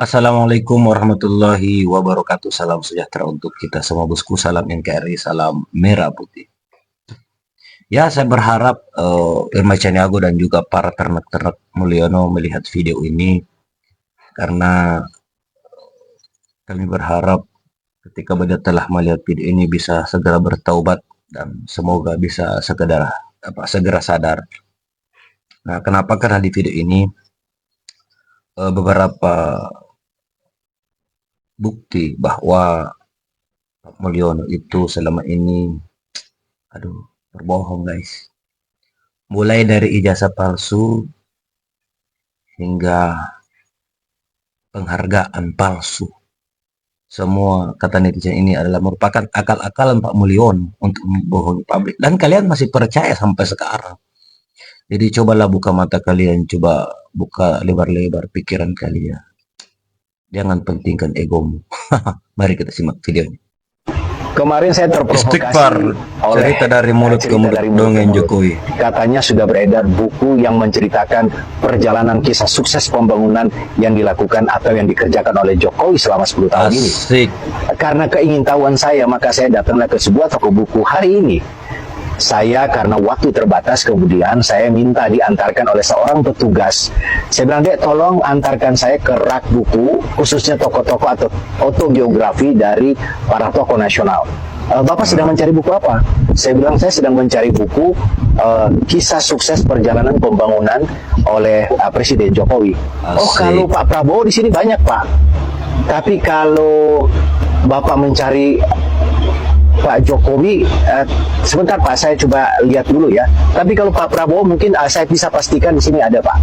Assalamualaikum warahmatullahi wabarakatuh. Salam sejahtera untuk kita semua bosku. Salam NKRI, salam merah putih. Ya, saya berharap Irma Caniago dan juga para ternak-ternak Mulyono melihat video ini karena kami berharap ketika Beda telah melihat video ini bisa segera bertaubat dan semoga bisa segera sadar. Nah, kenapa? Karena di video ini beberapa bukti bahwa Pak Mulyono itu selama ini berbohong guys. Mulai dari ijazah palsu hingga penghargaan palsu. Semua kata netizen ini adalah merupakan akal-akalan Pak Mulyono untuk membohongi publik. Dan kalian masih percaya sampai sekarang. Jadi cobalah buka mata kalian, coba buka lebar-lebar pikiran kalian. Jangan pentingkan egomu. Mari kita simak videonya. Kemarin saya terprovokasi oleh cerita dari mulut ke mulut dongeng Jokowi. Katanya sudah beredar buku yang menceritakan perjalanan kisah sukses pembangunan yang dilakukan atau yang dikerjakan oleh Jokowi selama 10 tahun ini. Karena keingintahuan saya, maka saya datanglah ke sebuah toko buku hari ini. Saya karena waktu terbatas, kemudian saya minta diantarkan oleh seorang petugas. Saya bilang, Dek, tolong antarkan saya ke rak buku, khususnya tokoh-tokoh atau autobiografi dari para tokoh nasional. Bapak sedang mencari buku apa? Saya bilang, saya sedang mencari buku kisah sukses perjalanan pembangunan oleh Presiden Jokowi. Oh, kalau Pak Prabowo di sini banyak, Pak. Tapi kalau Bapak mencari Pak Jokowi, sebentar Pak, saya coba lihat dulu ya. Tapi kalau Pak Prabowo mungkin saya bisa pastikan di sini ada, Pak.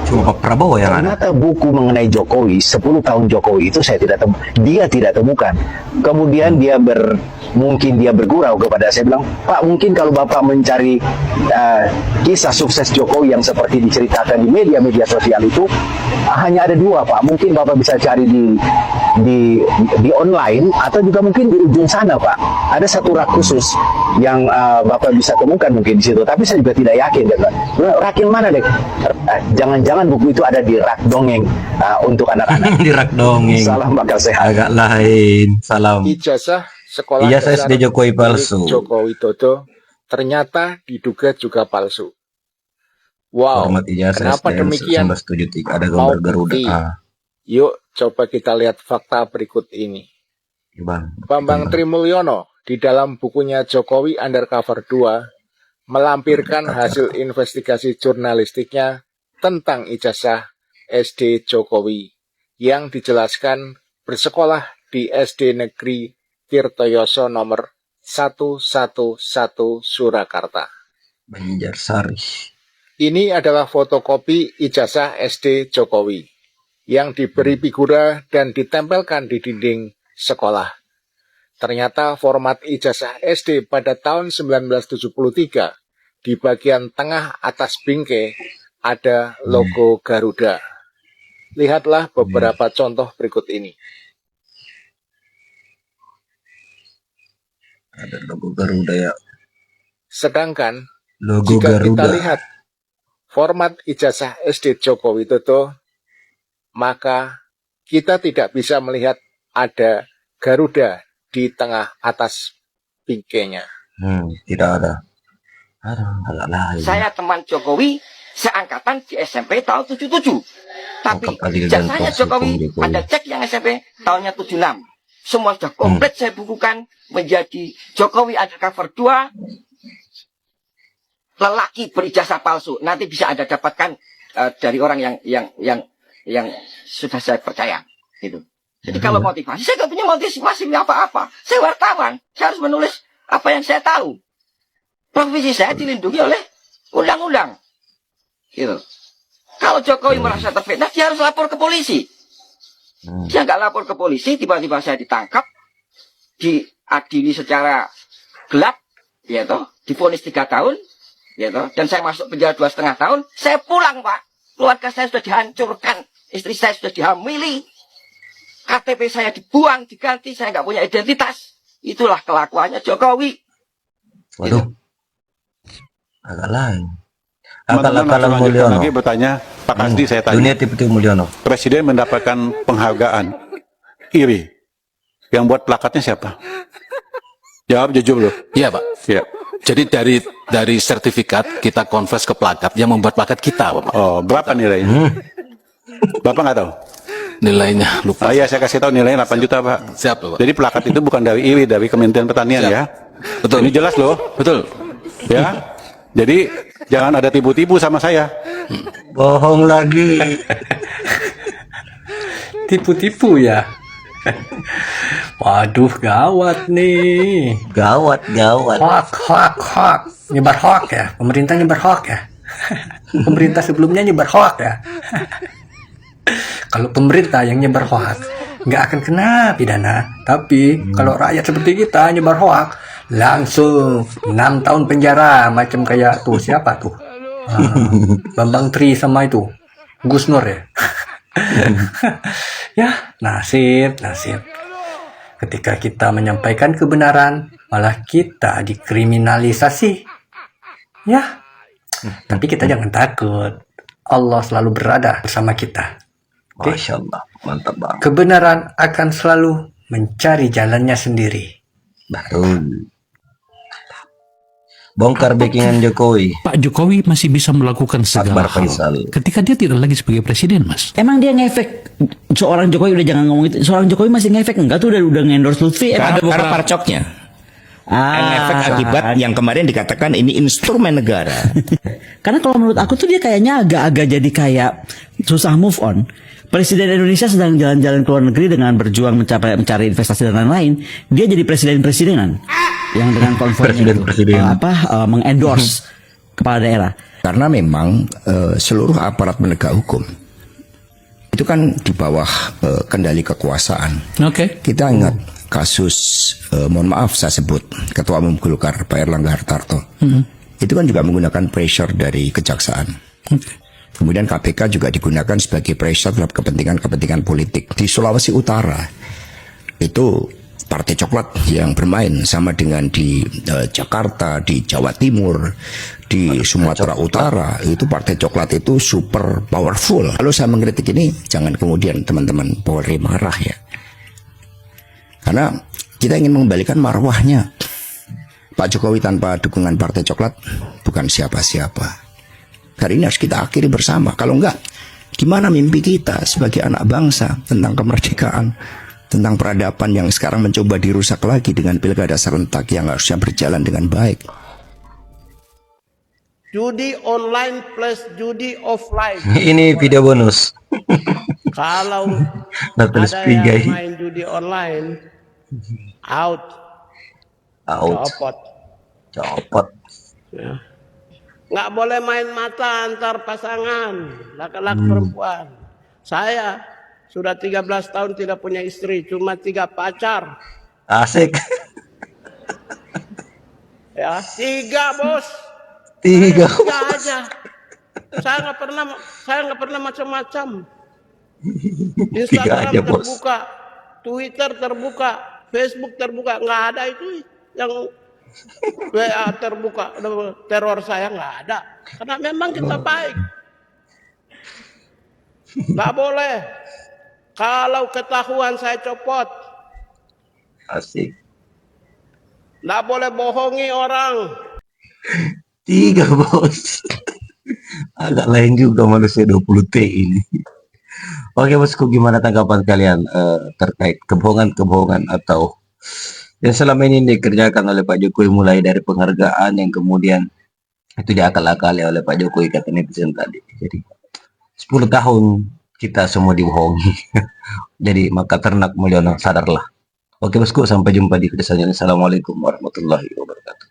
Cuma Pak Prabowo yang ada. Ternyata buku mengenai Jokowi, 10 tahun Jokowi itu saya tidak temukan. Kemudian mungkin dia bergurau kepada saya, bilang, Pak, mungkin kalau Bapak mencari kisah sukses Jokowi yang seperti diceritakan di media-media sosial itu, hanya ada 2, Pak. Mungkin Bapak bisa cari di online atau juga mungkin di ujung sana, Pak. Ada satu rak khusus yang Bapak bisa temukan mungkin di situ. Tapi saya juga tidak yakin. Rak yang mana, Dek? Jangan-jangan buku itu ada di rak dongeng untuk anak-anak. Di rak dongeng. Salam bakal sehat. Agak lain. Salam. Ijazah sekolah SD Jokowi palsu. Joko Widodo ternyata diduga juga palsu. Wow, kenapa demikian? Ada gambar Garuda. Yuk coba kita lihat fakta berikut ini. Bambang Trimulyono di dalam bukunya Jokowi Undercover 2 melampirkan hasil investigasi jurnalistiknya tentang ijazah SD Jokowi yang dijelaskan bersekolah di SD Negeri Tirtoyoso nomor 111 Surakarta, Banjarsari. Ini adalah fotokopi ijazah SD Jokowi yang diberi figura dan ditempelkan di dinding sekolah. Ternyata format ijazah SD pada tahun 1973 di bagian tengah atas bingkai ada logo Garuda. Lihatlah beberapa contoh berikut ini. Ada logo Garuda ya. Sedangkan logo jika Garuda. kita lihat format ijazah SD Joko Widodo, maka kita tidak bisa melihat ada Garuda di tengah atas bingkainya. Tidak ada. Agak lain. Saya teman Jokowi seangkatan di SMP tahun 77. Tapi ijazahnya Jokowi ada cek yang SMP tahunnya 76. Semua sudah komplit saya bukukan menjadi Jokowi Undercover 2 lelaki berijazah palsu. Nanti bisa Anda dapatkan dari orang yang sudah saya percaya, gitu. Jadi kalau motivasi, saya nggak punya motivasi apa-apa. Saya wartawan, saya harus menulis apa yang saya tahu. Profesi saya dilindungi oleh undang-undang, gitu. Kalau Jokowi merasa terfitnah, dia harus lapor ke polisi. Dia nggak lapor ke polisi, tiba-tiba saya ditangkap, diadili secara gelap, ya toh, divonis 3 tahun, ya toh, dan saya masuk penjara 2,5 tahun. Saya pulang, Pak. Keluarga saya sudah dihancurkan. Istri saya sudah dihamili, KTP saya dibuang, diganti, saya nggak punya identitas. Itulah kelakuannya Jokowi. Waduh, agak lain. Akal-akalan langsung lanjutkan Mulyono. lagi bertanya, Pak Kasdi saya tanya. Dunia tipu Mulyono. Presiden mendapatkan penghargaan IRI. Yang buat plakatnya siapa? Jawab jujur loh. Iya Pak. Iya. Jadi dari sertifikat kita convert ke plakat yang membuat plakat kita Pak. Oh, berapa nilainya? Bapak nggak tahu? Nilainya lupa. Iya, saya kasih tahu nilainya 8 juta, Pak. Siap Pak. Jadi plakat itu bukan dari IRI, dari Kementerian Pertanian Siap. ya. Betul. Ini jelas loh. Betul. Ya. Jadi jangan ada tipu-tipu sama saya. Bohong lagi. Tipu-tipu ya. Waduh, gawat nih. Gawat. Hoak. Nyebar hoak ya. Pemerintah nyebar hoak ya. Pemerintah sebelumnya nyebar hoak ya. Kalau pemerintah yang nyebar hoak, nggak akan kena pidana. Tapi kalau rakyat seperti kita nyebar hoak, langsung 6 tahun penjara. Macam kayak tuh, siapa tuh? Bambang Tri sama itu Gus Nur ya. Ya, nasib. Ketika kita menyampaikan kebenaran, malah kita dikriminalisasi. Ya, tapi kita jangan takut. Allah selalu berada bersama kita. Oke? Masya Allah, mantap banget. Kebenaran akan selalu mencari jalannya sendiri. Betul. Bongkar backingan Jokowi. Pak Jokowi masih bisa melakukan segala Akbar hal Faisal. ketika dia tidak lagi sebagai presiden, Mas. Emang dia ngefek seorang Jokowi, udah jangan ngomong itu. Seorang Jokowi masih ngefek enggak tuh udah ngendorse Lutfi ya? Karena parcoknya. Efek akibat yang kemarin dikatakan ini instrumen negara. Karena kalau menurut aku tuh dia kayaknya agak-agak jadi kayak susah move on. Presiden Indonesia sedang jalan-jalan ke luar negeri dengan berjuang mencari investasi dan lain-lain. Dia jadi presiden-presidenan yang dengan konvoynya itu mengendorse kepala daerah. Karena memang seluruh aparat penegak hukum itu kan di bawah kendali kekuasaan. Oke. Kita ingat kasus, mohon maaf saya sebut, Ketua Umum Golkar Pak Erlangga Hartarto. Itu kan juga menggunakan pressure dari kejaksaan. Kemudian KPK juga digunakan sebagai pressure terhadap kepentingan-kepentingan politik. Di Sulawesi Utara itu Partai Coklat yang bermain, sama dengan di Jakarta, di Jawa Timur, di Sumatera Utara, itu Partai Coklat itu super powerful. Kalau saya mengkritik ini, jangan kemudian teman-teman Polri marah ya. Karena kita ingin mengembalikan marwahnya. Pak Jokowi tanpa dukungan Partai Coklat bukan siapa-siapa. Hari ini harus kita akhiri bersama. Kalau enggak, gimana mimpi kita sebagai anak bangsa tentang kemerdekaan, tentang peradaban yang sekarang mencoba dirusak lagi dengan pilkada serentak yang harusnya berjalan dengan baik. Judi online plus judi offline. Ini video bonus. Kalau Natal ada Spigai. yang main judi online, out. Copot. Ya. Nggak boleh main mata antar pasangan, laki-laki perempuan. Saya sudah 13 tahun tidak punya istri, cuma 3 pacar. Asik. Ya, 3 bos. 3 aja. Saya nggak pernah macam-macam. Instagram aja, Bos. terbuka, Twitter terbuka, Facebook terbuka, nggak ada itu yang WA terbuka, teror saya nggak ada. Karena memang kita baik. Nggak boleh. Kalau ketahuan saya copot. Asik. Nggak boleh bohongi orang. 3 bos. Agak lain juga manusia 20T ini. Oke bosku, gimana tanggapan kalian terkait kebohongan-kebohongan atau yang selama ini dikerjakan oleh Pak Jokowi, mulai dari penghargaan yang kemudian itu diakal-akali oleh Pak Jokowi, kata netizen tadi. Jadi 10 tahun kita semua dibohongi. Jadi maka ternak Mulyono, sadarlah. Oke bosku, sampai jumpa di video selanjutnya. Assalamualaikum warahmatullahi wabarakatuh.